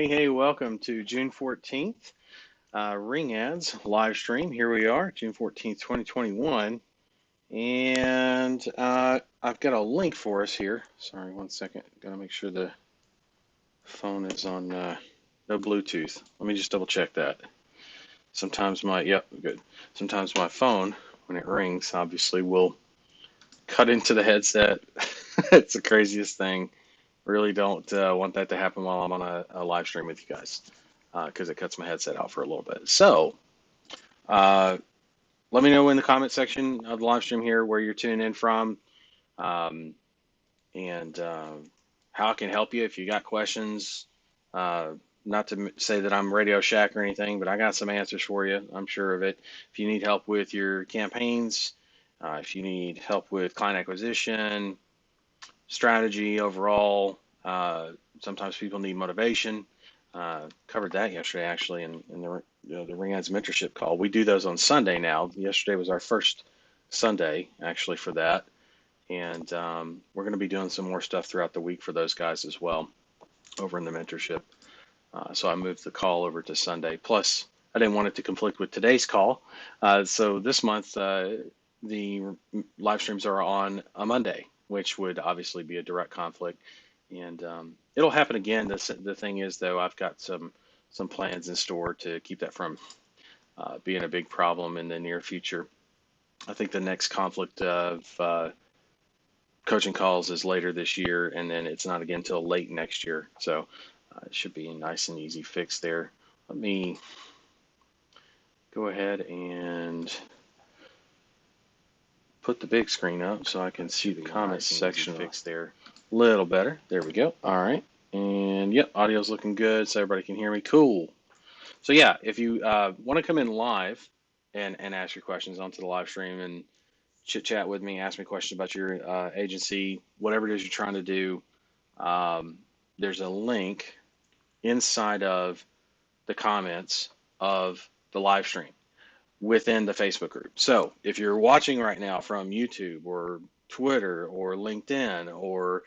Hey, welcome to June 14th, Ring Ads live stream. Here we are, June 14th, 2021. And I've got a link for us here. Sorry, one second. Got to make sure the phone is on no Bluetooth. Let me just double check that. Sometimes yep, good. Sometimes my phone, when it rings, obviously will cut into the headset. It's the craziest thing. Really don't want that to happen while I'm on a live stream with you guys because it cuts my headset out for a little bit. So uh, let me know in the comment section of the live stream here where you're tuning in from um, and how I can help you if you got questions. Uh, Not to say that I'm Radio Shack or anything, but I got some answers for you. I'm sure of it. If you need help with your campaigns, if you need help with client acquisition, strategy overall. Sometimes people need motivation. Covered that yesterday actually in the Ring Ads mentorship call. We do those on Sunday now. Yesterday was our first Sunday actually for that, and we're going to be doing some more stuff throughout the week for those guys as well over in the mentorship. So I moved the call over to Sunday. Plus, I didn't want it to conflict with today's call. So this month, the live streams are on a Monday, which would obviously be a direct conflict. And it'll happen again. The thing is, though, I've got some plans in store to keep that from being a big problem in the near future. I think the next conflict of coaching calls is later this year, and then it's not again until late next year. So it should be a nice and easy fix there. Let me go ahead and put the big screen up so I can see the comments section fix there a little better. There we go. All right. And yep, audio's looking good so everybody can hear me. Cool. So yeah, if you want to come in live and ask your questions onto the live stream and chit chat with me, ask me questions about your agency, whatever it is you're trying to do, there's a link inside of the comments of the live stream within the Facebook group. So if you're watching right now from YouTube or Twitter or LinkedIn or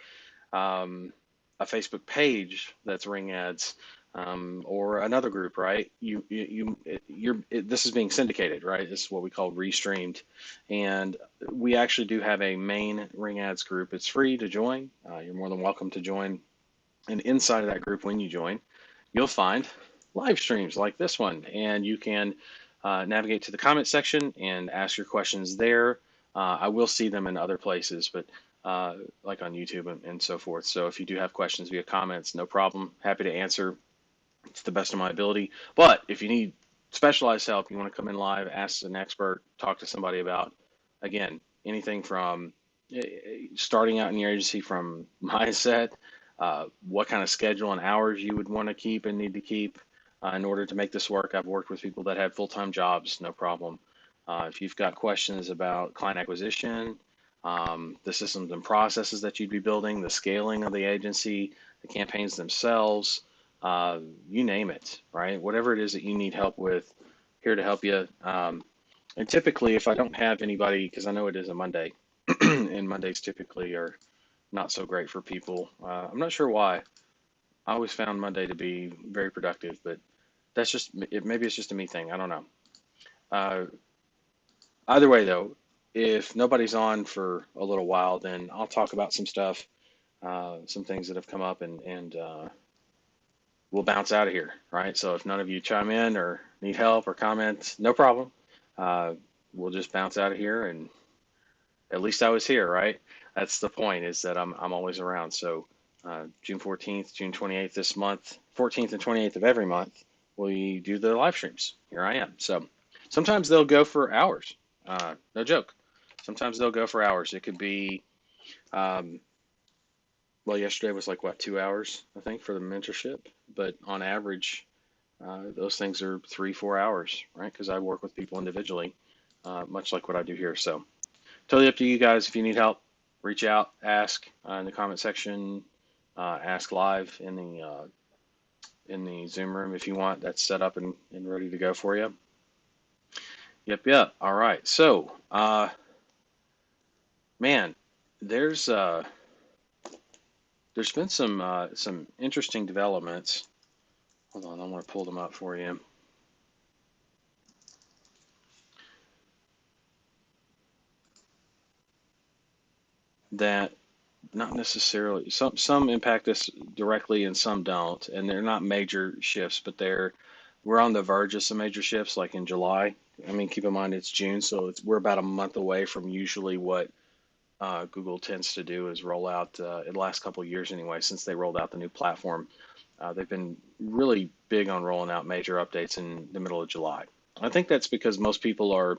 a Facebook page that's Ring Ads or another group, right? This is being syndicated, right? This is what we call restreamed, and we actually do have a main Ring Ads group. It's free to join. You're more than welcome to join, and inside of that group, when you join, you'll find live streams like this one, and you can navigate to the comment section and ask your questions there. I will see them in other places, but like on YouTube and so forth. So if you do have questions via comments, no problem. Happy to answer to the best of my ability. But if you need specialized help, you want to come in live, ask an expert, talk to somebody about, again, anything from starting out in your agency from mindset, what kind of schedule and hours you would want to keep and need to keep in order to make this work. I've worked with people that have full-time jobs, no problem. If you've got questions about client acquisition, the systems and processes that you'd be building, the scaling of the agency, the campaigns themselves, you name it, right? Whatever it is that you need help with, here to help you. And typically, if I don't have anybody, because I know it is a Monday, and Mondays typically are not so great for people. I'm not sure why. I always found Monday to be very productive, but that's just it. Maybe it's just a me thing. I don't know. Uh, Either way, though, if nobody's on for a little while, then I'll talk about some stuff, some things that have come up, and we'll bounce out of here, right? So if none of you chime in or need help or comment, no problem. Uh, we'll just bounce out of here, and at least I was here, right? That's the point, is that I'm always around. So June 14th, June 28th this month, 14th and 28th of every month, we do the live streams. Here I am. So sometimes they'll go for hours. No joke. Sometimes they'll go for hours. It could be, um, well, yesterday was like what, 2 hours, I think, for the mentorship. But on average, those things are 3, 4 hours, right? Because I work with people individually, much like what I do here. So totally up to you guys. If you need help, reach out, ask in the comment section, ask live in the Zoom room if you want. That's set up and ready to go for you. Yep. All right. So, man, there's there's been some interesting developments Hold on, I'm going to pull them up for you. That not necessarily, some impact us directly and some don't, and they're not major shifts, but we're on the verge of some major shifts, like in July. I mean, keep in mind it's June, so we're about a month away from usually what Google tends to do is roll out in the last couple of years anyway, since they rolled out the new platform. They've been really big on rolling out major updates in the middle of July. I think that's because most people are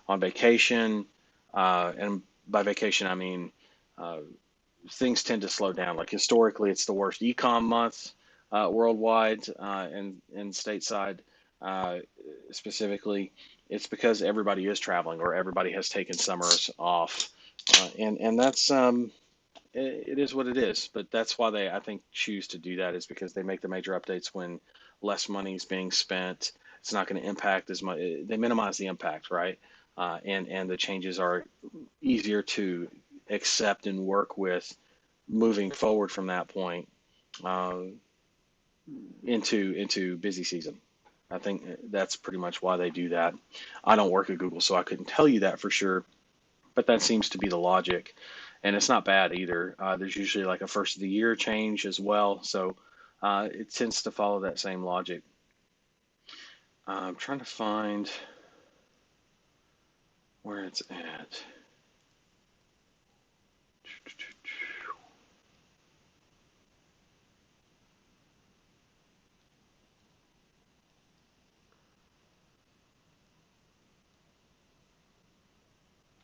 on vacation, and by vacation I mean uh, things tend to slow down. Like historically, it's the worst ecom month worldwide and stateside uh, specifically. It's because everybody is traveling or everybody has taken summers off, and that's it is what it is. But that's why they, I think, choose to do that is because they make the major updates when less money is being spent. It's not going to impact as much. They minimize the impact, right? And the changes are easier to accept and work with moving forward from that point uh, into busy season. I think that's pretty much why they do that. I don't work at Google, so I couldn't tell you that for sure, but that seems to be the logic, and it's not bad either. There's usually like a first of the year change as well, so it tends to follow that same logic. I'm trying to find where it's at.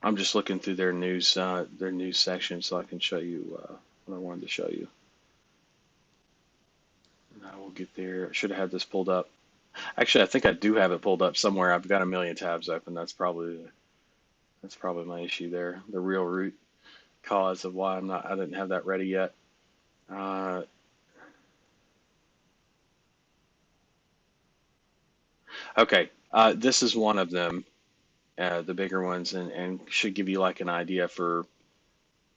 I'm just looking through their news section so I can show you what I wanted to show you. And I will get there. I should have had this pulled up. Actually, I think I do have it pulled up somewhere. I've got a million tabs open. That's probably my issue there. The real root cause of why I didn't have that ready yet. Uh, okay, this is one of them, the bigger ones, and should give you like an idea for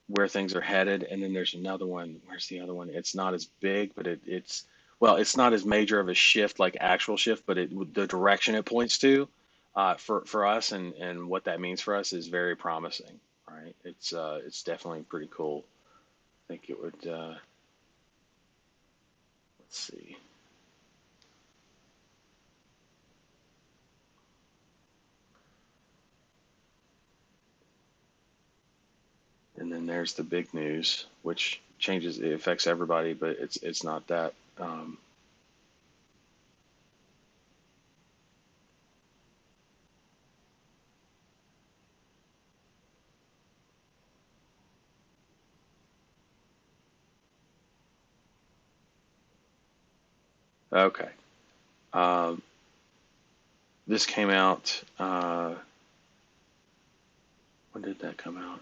where things are headed. And then there's another one. Where's the other one? It's not as big, but it's well, it's not as major of a shift like actual shift, but the direction it points to for us and what that means for us is very promising. Right? It's definitely pretty cool. I think it would. Let's see. And then there's the big news, which changes. It affects everybody, but it's not that. Okay. Um, this came out. When did that come out?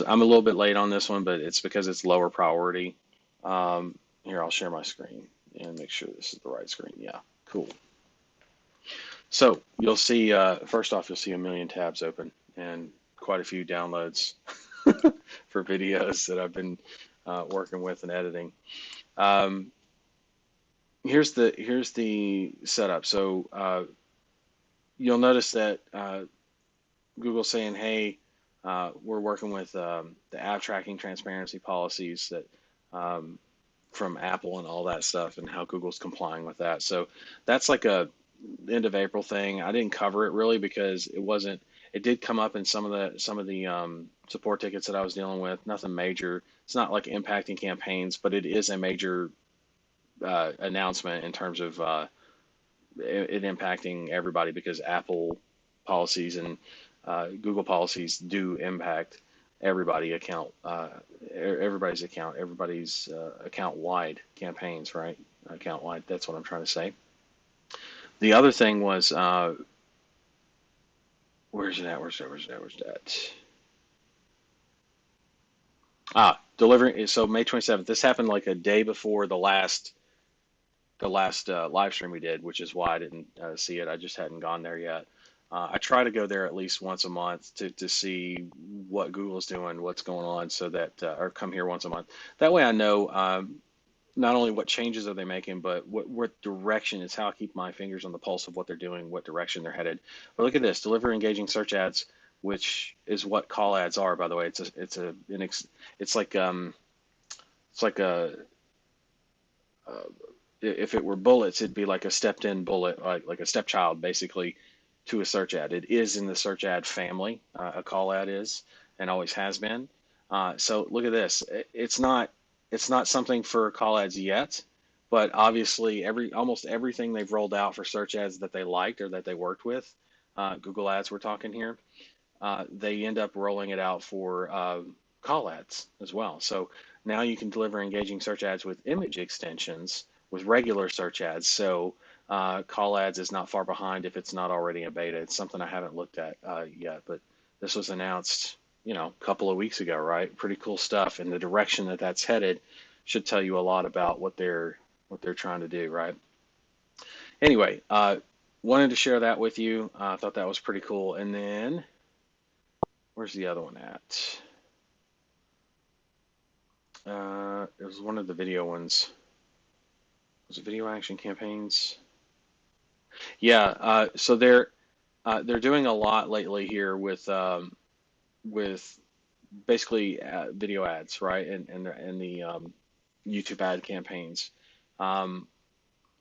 I'm a little bit late on this one, but it's because it's lower priority. Here, I'll share my screen and make sure this is the right screen. Yeah, cool. So you'll see, first off, you'll see a million tabs open and quite a few downloads for videos that I've been working with and editing. Um, here's the setup. So you'll notice that Google's saying, "Hey, we're working with the app tracking transparency policies that um, from Apple and all that stuff, and how Google's complying with that." So that's like a end of April thing. I didn't cover it really because it wasn't. It did come up in some of the support tickets that I was dealing with. Nothing major. It's not like impacting campaigns, but it is a major announcement in terms of it impacting everybody because Apple policies and Google policies do impact everybody account, everybody's account wide campaigns, right? Account wide. That's what I'm trying to say. The other thing was, where's it at? Where's that? Delivering. So May 27th. This happened like a day before the last live stream we did, which is why I didn't see it. I just hadn't gone there yet. I try to go there at least once a month to see what Google's doing, what's going on, so that or come here once a month. That way I know not only what changes are they making, but what direction is how I keep my fingers on the pulse of what they're doing, what direction they're headed. But look at this, deliver engaging search ads, which is what call ads are, by the way. It's like it's like uh, if it were bullets, it'd be like a stepped in bullet, like a stepchild, basically, to a search ad. It is in the search ad family. A call ad is and always has been. So look at this. It's not something for call ads yet, but obviously almost everything they've rolled out for search ads that they liked or that they worked with, Google Ads we're talking here, they end up rolling it out for call ads as well. So now you can deliver engaging search ads with image extensions with regular search ads. So call ads is not far behind if it's not already in beta. It's something I haven't looked at yet, but this was announced, a couple of weeks ago, right? Pretty cool stuff, and the direction that that's headed should tell you a lot about what they're trying to do, right? Anyway, wanted to share that with you. I thought that was pretty cool. And then where's the other one at? It was one of the video ones. Was it video action campaigns? Yeah. So they're doing a lot lately here with basically video ads, right? And the YouTube ad campaigns. Um,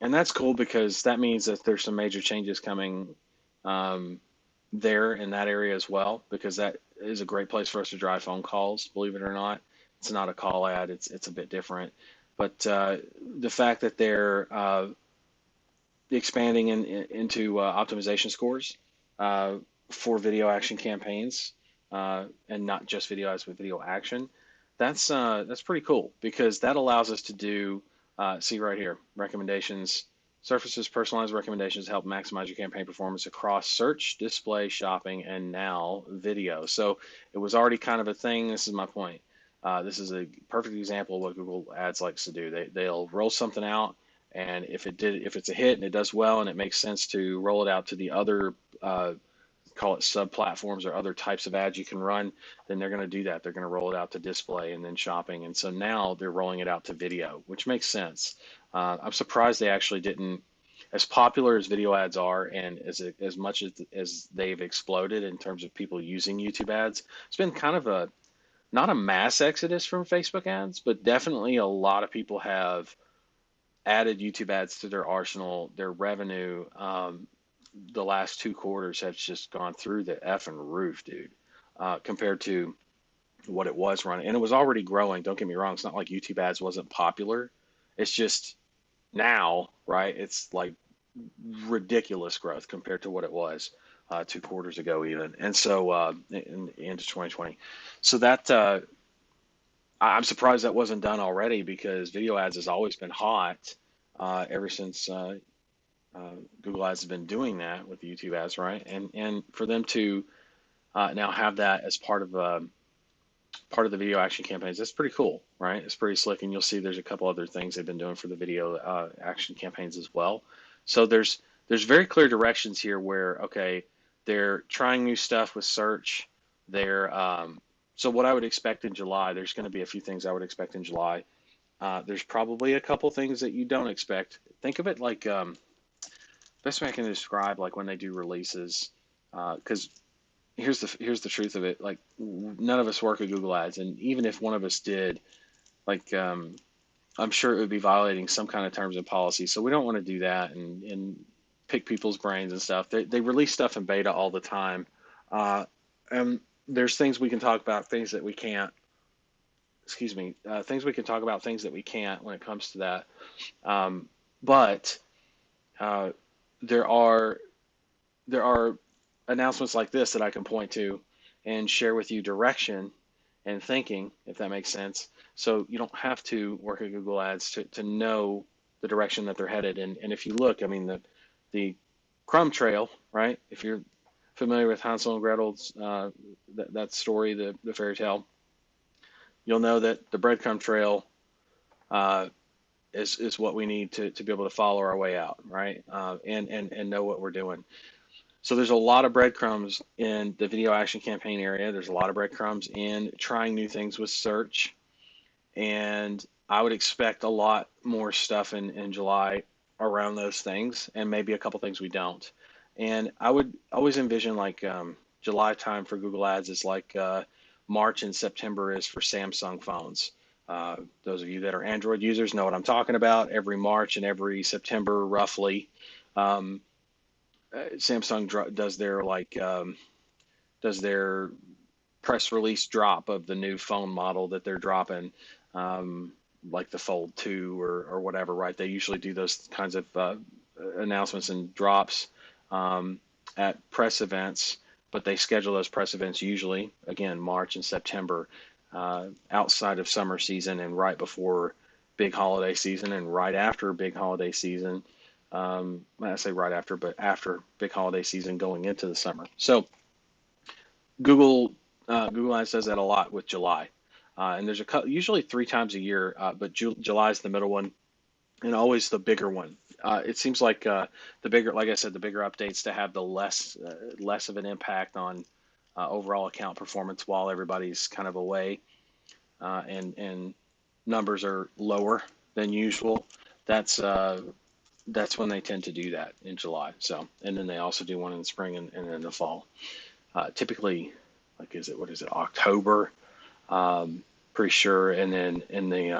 and that's cool because that means that there's some major changes coming um, there in that area as well, because that is a great place for us to drive phone calls, believe it or not. It's not a call ad, it's a bit different. But the fact that they're expanding into optimization scores uh, for video action campaigns and not just video ads, but video action, that's pretty cool because that allows us to do see right here, recommendations, surfaces personalized recommendations help maximize your campaign performance across search, display, shopping, and now video. So it was already kind of a thing. This is my point. This is a perfect example of what Google Ads likes to do. They'll roll something out, and if it's a hit and it does well and it makes sense to roll it out to the other call it sub platforms or other types of ads you can run, then they're going to do that. They're going to roll it out to display and then shopping. And so now they're rolling it out to video, which makes sense. I'm surprised they actually didn't, as popular as video ads are and as much as they've exploded in terms of people using YouTube ads, it's been kind of not a mass exodus from Facebook ads, but definitely a lot of people have added YouTube ads to their arsenal. Their revenue the last 2 quarters has just gone through the effing roof, dude, compared to what it was running. And it was already growing. Don't get me wrong. It's not like YouTube ads wasn't popular. It's just now, right? It's like ridiculous growth compared to what it was 2 quarters ago, even. And so into 2020. So that I'm surprised that wasn't done already because video ads has always been hot ever since Google Ads has been doing that with YouTube ads, right? And for them to now have that as part of the video action campaigns, that's pretty cool, right? It's pretty slick, and you'll see there's a couple other things they've been doing for the video action campaigns as well. So there's very clear directions here where okay, they're trying new stuff with search. They're so what I would expect in July, there's going to be a few things I would expect in July. There's probably a couple things that you don't expect. Think of it like best way I can describe like when they do releases, because here's the truth of it. Like none of us work at Google Ads, and even if one of us did, like I'm sure it would be violating some kind of terms and policy. So we don't want to do that and pick people's brains and stuff. They release stuff in beta all the time, and there's things we can talk about, things that we can't. Excuse me, things we can talk about, things that we can't when it comes to that. But uh, there are there are announcements like this that I can point to and share with you direction and thinking, if that makes sense. So you don't have to work at Google Ads to know the direction that they're headed. And if you look, I mean, the crumb trail, right? If you're familiar with Hansel and Gretel's that story, the fairy tale, you'll know that the breadcrumb trail uh, is what we need to be able to follow our way out, right? And know what we're doing. So there's a lot of breadcrumbs in the video action campaign area. There's a lot of breadcrumbs in trying new things with search. And I would expect a lot more stuff in July around those things, and maybe a couple things we don't. And I would always envision like July time for Google Ads is like March and September is for Samsung phones. Those of you that are Android users know what I'm talking about. Every March and every September, roughly, um, Samsung does their press release drop of the new phone model that they're dropping, um, like the Fold 2 or whatever, right? They usually do those kinds of announcements and drops um, at press events, but they schedule those press events usually, again, March and September, outside of summer season and right before big holiday season and right after big holiday season. I say right after, but after big holiday season going into the summer. So Google Google Ads does that a lot with July, and there's usually three times a year, but July is the middle one and always the bigger one. It seems like the bigger, like I said, the bigger updates to have the less of an impact on overall account performance while everybody's kind of away, and numbers are lower than usual. That's uh, that's when they tend to do that in July. So, and then they also do one in the spring and in the fall. Typically, like what is it, October? Pretty sure, and then in the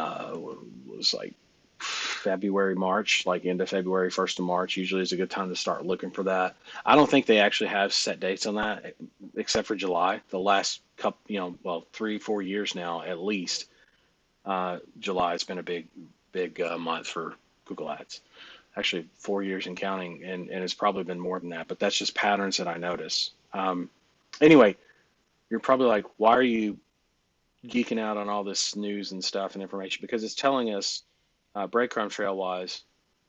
was like February, March, like end of February, 1st of March, usually is a good time to start looking for that. I don't think they actually have set dates on that, except for July. The last couple, well, 3, 4 years now at least, July has been a big month for Google Ads. Actually, 4 years and counting, and it's probably been more than that, but that's just patterns that I notice. Anyway, you're probably like, why are you geeking out on all this news and stuff and information? Because it's telling us breadcrumb trail wise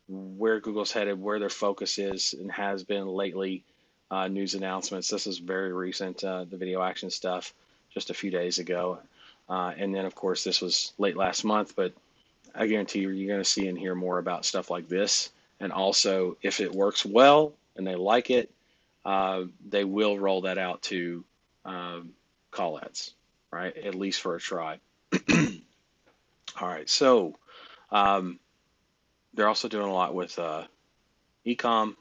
where Google's headed, where their focus is and has been lately. News announcements. This is very recent, the video action stuff just a few days ago. And then, of course, this was late last month, but I guarantee you're going to see and hear more about stuff like this. And also, if it works well and they like it, they will roll that out to call ads, right? At least for a try. All right, so um, they're also doing a lot with ecom,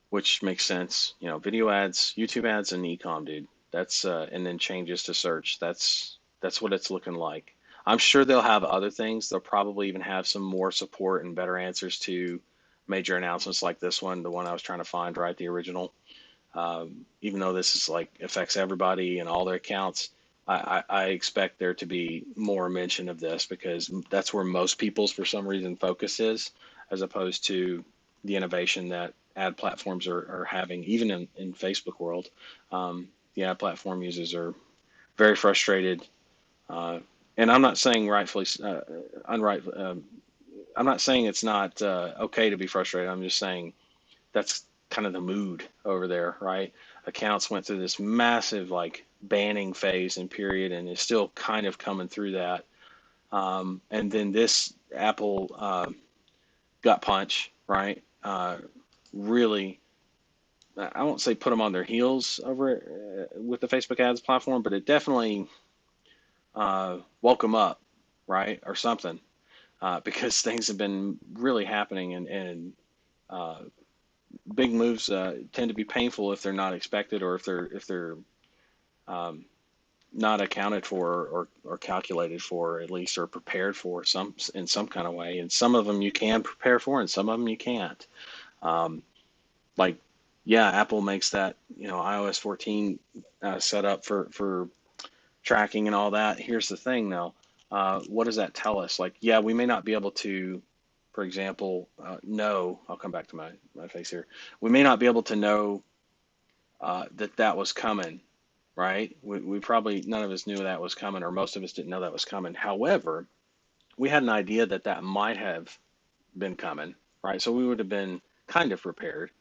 which makes sense. Video ads, YouTube ads, and ecom, dude. That's and then changes to search. That's what it's looking like. I'm sure they'll have other things. They'll probably even have some more support and better answers to major announcements like this one, the one I was trying to find, right? The original. Even though this is like affects everybody and all their accounts, I expect there to be more mention of this because that's where most people's, for some reason, focus is, as opposed to the innovation that ad platforms are having, even in Facebook world. The ad platform users are very frustrated, uh, and I'm not saying rightfully, unright. I'm not saying it's not okay to be frustrated. I'm just saying that's kind of the mood over there, right? Accounts went through this massive like banning phase and period, and is still kind of coming through that. And then this Apple gut punch, right? Really, I won't say put them on their heels over with the Facebook ads platform, but it definitely woke them up, right, or something, because things have been really happening, and uh, big moves tend to be painful if they're not expected or if they're um, not accounted for or calculated for at least or prepared for some in some kind of way. And some of them you can prepare for, and some of them you can't. Um, like, yeah, Apple makes that iOS 14 set up for tracking and all that. Here's the thing, though. What does that tell us? Like, yeah, we may not be able to, for example, know. I'll come back to my face here. We may not be able to know that was coming, right? We probably, none of us knew that was coming, or most of us didn't know that was coming. However, we had an idea that might have been coming, right? So we would have been kind of prepared.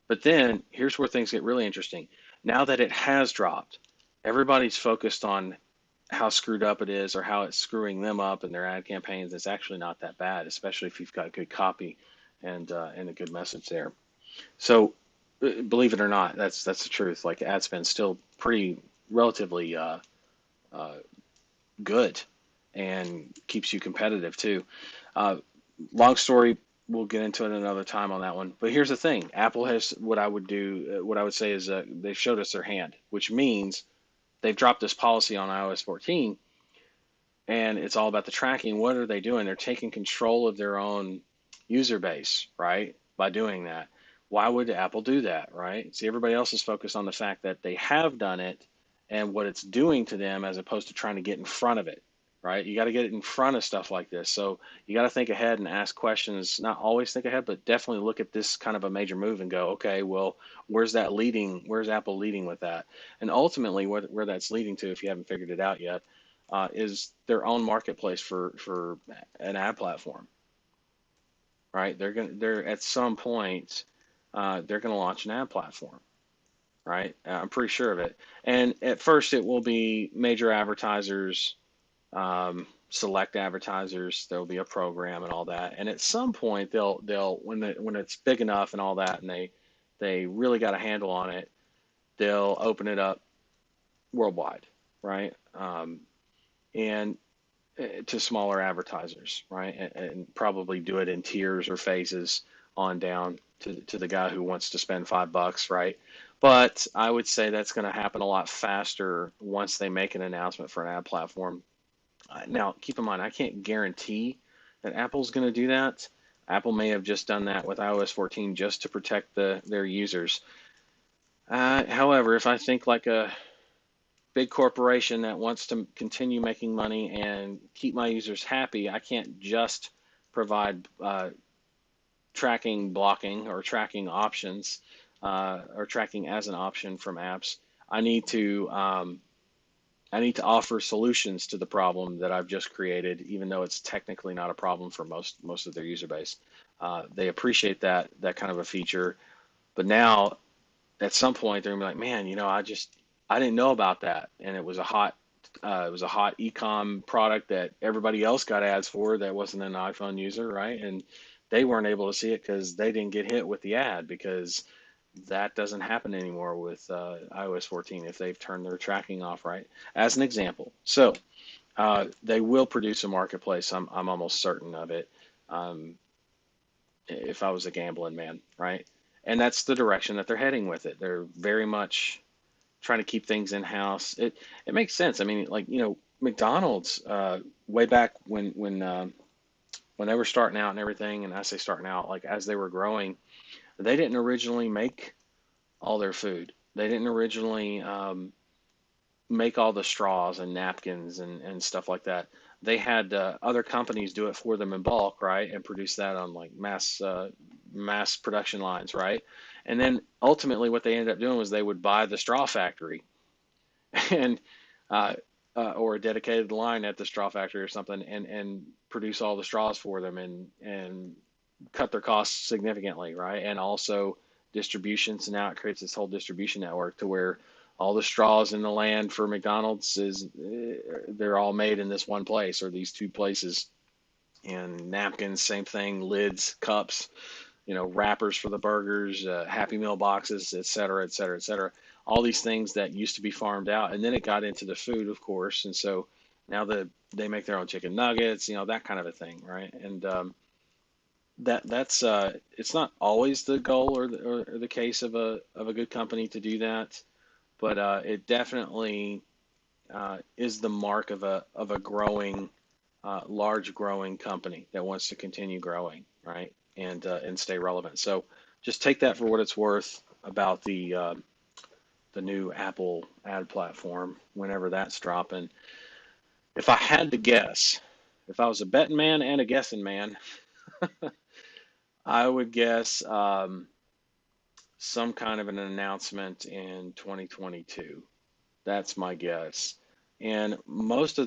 But then here's where things get really interesting. Now that it has dropped, everybody's focused on how screwed up it is or how it's screwing them up in their ad campaigns. It's actually not that bad, especially if you've got good copy and a good message there. So believe it or not, that's the truth. Like ad spend's still pretty relatively uh, good and keeps you competitive too. Uh, Long story, we'll get into it another time on that one. But here's the thing: Apple has what I would do. What I would say is they've showed us their hand, which means they've dropped this policy on iOS 14, and it's all about the tracking. What are they doing? They're taking control of their own user base, right? By doing that. Why would Apple do that, right? See, everybody else is focused on the fact that they have done it and what it's doing to them as opposed to trying to get in front of it, right? You got to get in front of stuff like this. So you got to think ahead and ask questions, not always think ahead, but definitely look at this kind of a major move and go, okay, well, where's that leading? Where's Apple leading with that? And ultimately, where that's leading to, if you haven't figured it out yet, is their own marketplace for an ad platform, right? They're at some point they're gonna launch an ad platform, right? I'm pretty sure of it. And at first, it will be major advertisers, select advertisers. There'll be a program and all that. And at some point, they'll when it's big enough and all that, and they really got a handle on it, they'll open it up worldwide, right? And to smaller advertisers, right? And probably do it in tiers or phases on down to the guy who wants to spend $5, right? But I would say that's going to happen a lot faster once they make an announcement for an ad platform. Now, keep in mind, I can't guarantee that Apple's going to do that. Apple may have just done that with iOS 14 just to protect their users. However, if I think like a big corporation that wants to continue making money and keep my users happy, I can't just provide tracking blocking or tracking options or tracking as an option from apps. I need to I need to offer solutions to the problem that I've just created, even though it's technically not a problem for most of their user base. They appreciate that kind of a feature, but now at some point they're gonna be like, man, I didn't know about that, and it was a hot ecom product that everybody else got ads for that wasn't an iPhone user, right? And they weren't able to see it because they didn't get hit with the ad because that doesn't happen anymore with iOS 14 if they've turned their tracking off, right? As an example, so they will produce a marketplace. I'm almost certain of it. Um, if I was a gambling man, right? And that's the direction that they're heading with it. They're very much trying to keep things in house. It makes sense. I mean, like McDonald's way back when they were starting out and everything, and I say starting out, like as they were growing, they didn't originally make all their food. They didn't originally make all the straws and napkins and stuff like that. They had other companies do it for them in bulk, right, and produce that on like mass production lines, right? And then ultimately, what they ended up doing was they would buy the straw factory and uh, or a dedicated line at the straw factory or something, and produce all the straws for them and cut their costs significantly, right? And also distribution. So now it creates this whole distribution network to where all the straws in the land for McDonald's is they're all made in this one place or these two places. And napkins, same thing, lids, cups, wrappers for the burgers, Happy Meal boxes, et cetera, et cetera, et cetera. All these things that used to be farmed out, and then it got into the food, of course, and so now they make their own chicken nuggets, that kind of a thing, right? And that's it's not always the goal or the case of a good company to do that, but it definitely is the mark of a growing, large growing company that wants to continue growing, right? And stay relevant. So just take that for what it's worth about the new Apple ad platform whenever that's dropping. If I had to guess, if I was a betting man and a guessing man, I would guess some kind of an announcement in 2022. That's my guess, and is most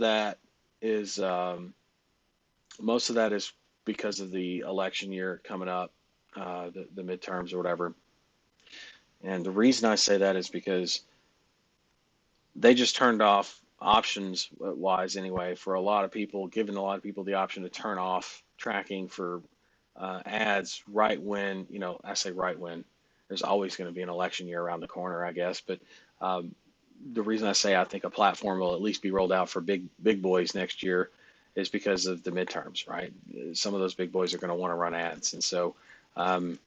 of that is because of the election year coming up, the midterms or whatever. And the reason I say that is because they just turned off options wise anyway for a lot of people, giving a lot of people the option to turn off tracking for ads right when, I say right when. there's always going to be an election year around the corner, I guess. But um, the reason I say I think a platform will at least be rolled out for big boys next year is because of the midterms, right? Some of those big boys are going to want to run ads, and so um,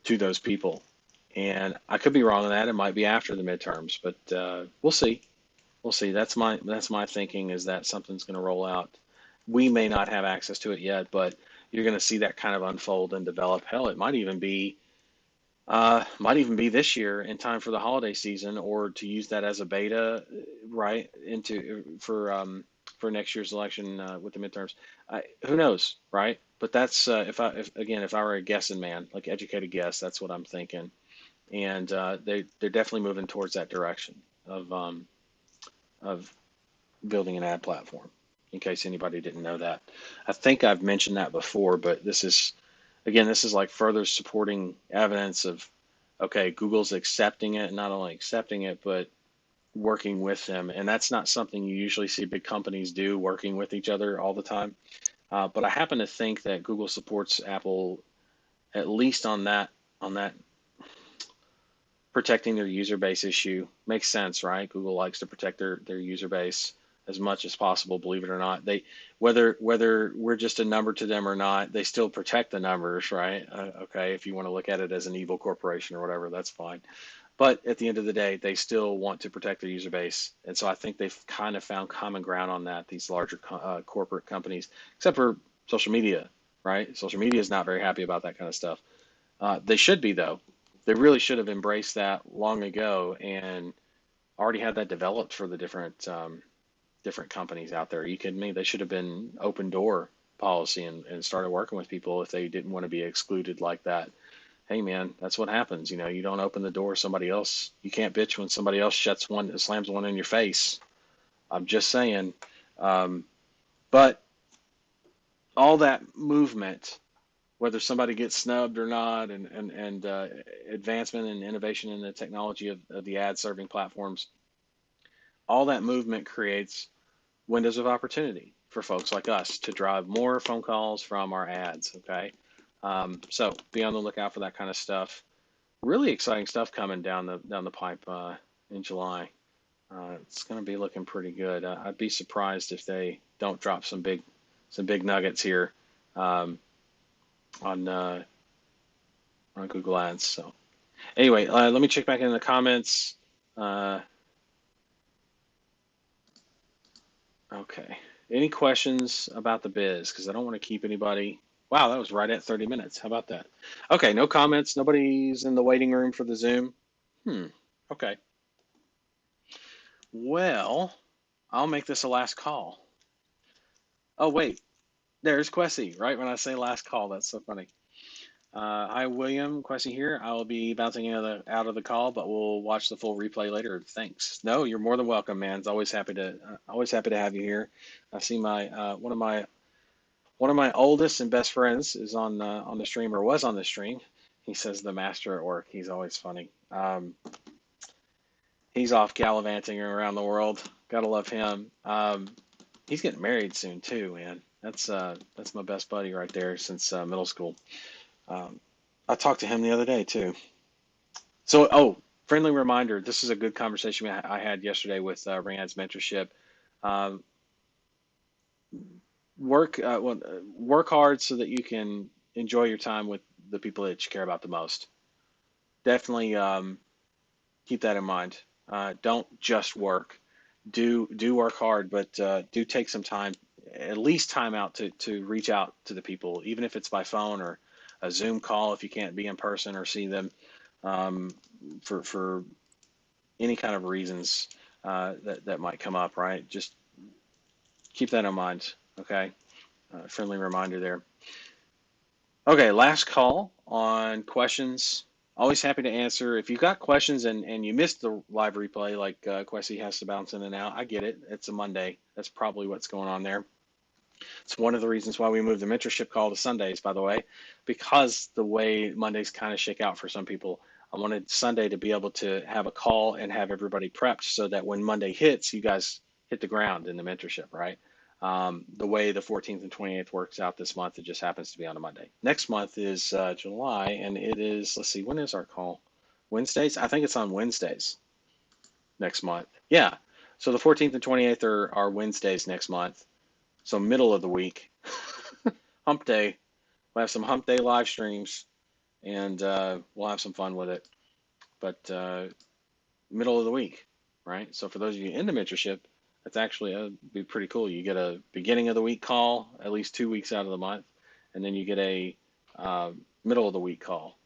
to those people. And I could be wrong on that. It might be after the midterms, but we'll see. We'll see. That's my thinking is that something's going to roll out. We may not have access to it yet, but you're going to see that kind of unfold and develop. Hell, it might even be this year in time for the holiday season, or to use that as a beta, right, into for next year's election with the midterms. Who knows, right? But that's if I were a guessing man, like educated guess, that's what I'm thinking, and they're definitely moving towards that direction of building an ad platform. In case anybody didn't know that, I think I've mentioned that before, but this is like further supporting evidence of, okay, Google's accepting it, not only accepting it, but working with them. And that's not something you usually see big companies do, working with each other all the time. But I happen to think that Google supports Apple at least on that protecting their user base issue. Makes sense, right? Google likes to protect their user base as much as possible, believe it or not. They whether we're just a number to them or not, they still protect the numbers, right? Okay, if you want to look at it as an evil corporation or whatever, that's fine. But at the end of the day, they still want to protect their user base, and so I think they've kind of found common ground on that. These larger corporate companies, except for social media, right? Social media is not very happy about that kind of stuff. They should be though. They really should have embraced that long ago and already had that developed for the different companies out there. Are you kidding me? They should have been open door policy and started working with people if they didn't want to be excluded like that. Hey man, that's what happens. You don't open the door, somebody else. You can't bitch when somebody else slams one in your face. I'm just saying. Um, but all that movement, whether somebody gets snubbed or not, and advancement and innovation in the technology of the ad serving platforms, all that movement creates windows of opportunity for folks like us to drive more phone calls from our ads. Okay, so be on the lookout for that kind of stuff. Really exciting stuff coming down the pipe in July. It's going to be looking pretty good. I'd be surprised if they don't drop some big nuggets here um, on Google Ads. So anyway, let me check back in the comments. Uh, okay. Any questions about the biz? Because I don't want to keep anybody. Wow, that was right at 30 minutes. How about that? Okay, no comments. Nobody's in the waiting room for the Zoom. Okay. Well, I'll make this a last call. Oh, wait. There's Quessy, right when I say last call. That's so funny. Hi, William. Quessy here. I will be bouncing out of the call, but we'll watch the full replay later. Thanks. No, you're more than welcome, man. It's always happy to have you here. I see my one of my oldest and best friends is on the stream, or was on the stream. He says the master at work. He's always funny. He's off gallivanting around the world. Gotta love him. He's getting married soon too, man. That's my best buddy right there since middle school. Um, I talked to him the other day too. So, friendly reminder, this is a good conversation I had yesterday with Rand's mentorship. Um, work hard so that you can enjoy your time with the people that you care about the most. Definitely keep that in mind. Don't just work. Do work hard, but do take some time, at least time out to reach out to the people, even if it's by phone or a Zoom call if you can't be in person or see them um, for any kind of reasons that might come up. Right, just keep that in mind. Okay, friendly reminder there. Okay, last call on questions. Always happy to answer. If you've got questions and you missed the live replay, like Quessy has to bounce in and out, I get it. It's a Monday. That's probably what's going on there. It's one of the reasons why we moved the mentorship call to Sundays, by the way, because the way Mondays kind of shake out for some people, I wanted Sunday to be able to have a call and have everybody prepped so that when Monday hits, you guys hit the ground in the mentorship, right? The way the 14th and 28th works out this month, it just happens to be on a Monday. Next month is July, and it is, let's see, when is our call? Wednesdays. I think it's on Wednesdays next month. Yeah. So the 14th and 28th are Wednesdays next month. So middle of the week, hump day. We'll have some hump day live streams, and we'll have some fun with it. But middle of the week, right? So for those of you in the mentorship, that's actually be pretty cool. You get a beginning of the week call at least 2 weeks out of the month, and then you get a middle of the week call,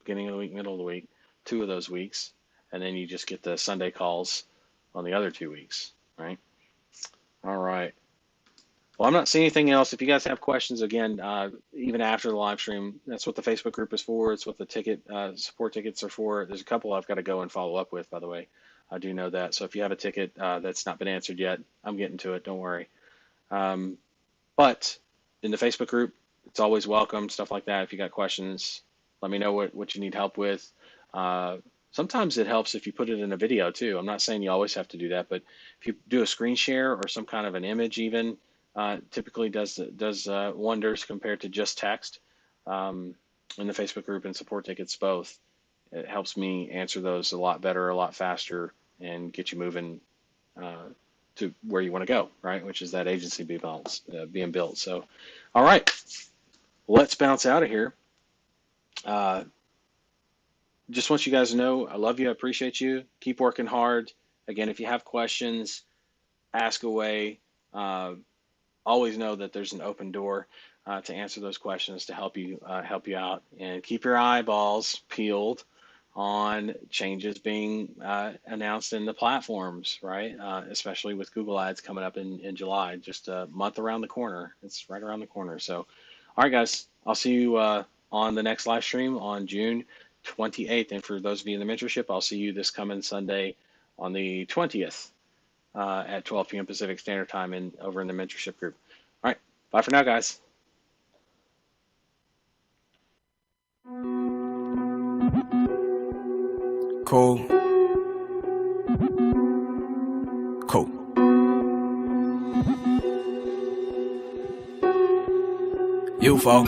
beginning of the week, middle of the week, 2 of those weeks, and then you just get the Sunday calls on the other 2 weeks, right? All right. Well, I'm not seeing anything else. If you guys have questions, again, even after the live stream, that's what the Facebook group is for. It's what the ticket support tickets are for. There's a couple I've got to go and follow up with, by the way. I do know that. So if you have a ticket that's not been answered yet, I'm getting to it. Don't worry. But in the Facebook group, it's always welcome, stuff like that. If you got questions, let me know what you need help with. Sometimes it helps if you put it in a video too. I'm not saying you always have to do that, but if you do a screen share or some kind of an image even, typically does wonders compared to just text in the Facebook group and support tickets both. It helps me answer those a lot better, a lot faster, and get you moving to where you want to go, right? Which is that agency being built. So, all right, let's bounce out of here. Just want you guys to know, I love you, I appreciate you. Keep working hard. Again, if you have questions, ask away. Always know that there's an open door to answer those questions, to help you out, and keep your eyeballs peeled on changes being announced in the platforms, right? Especially with Google Ads coming up in July, just a month around the corner. It's right around the corner. So, all right, guys, I'll see you on the next live stream on June 28th. And for those of you in the mentorship, I'll see you this coming Sunday on the 20th. At 12 p.m. Pacific Standard Time over in the mentorship group. All right, bye for now, guys. Cool. You fall.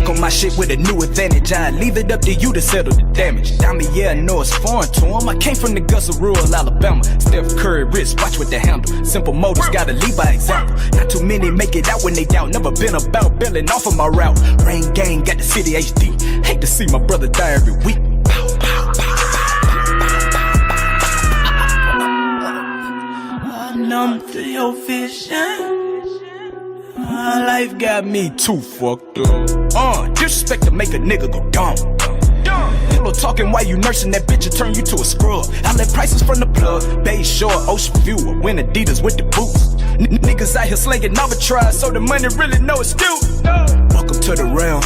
On my shit with a new advantage, I leave it up to you to settle the damage. Diamond, yeah, I know it's foreign to him. I came from the guts of rural Alabama. Steph Curry wrist, watch with the handle. Simple motors, gotta lead by example. Not too many make it out when they doubt. Never been about bailing off of my route. Rain gang, got the city HD. Hate to see my brother die every week. Numb to your vision. My life got me too fucked up. Disrespect to make a nigga go dumb. Pillow talking while you nursing that bitch and turn you to a scrub. I let prices from the plug. Bay Shore, Ocean View, or win Adidas with the boots. Niggas out here slinging arbitrage, so the money really no excuse. Welcome to the realm.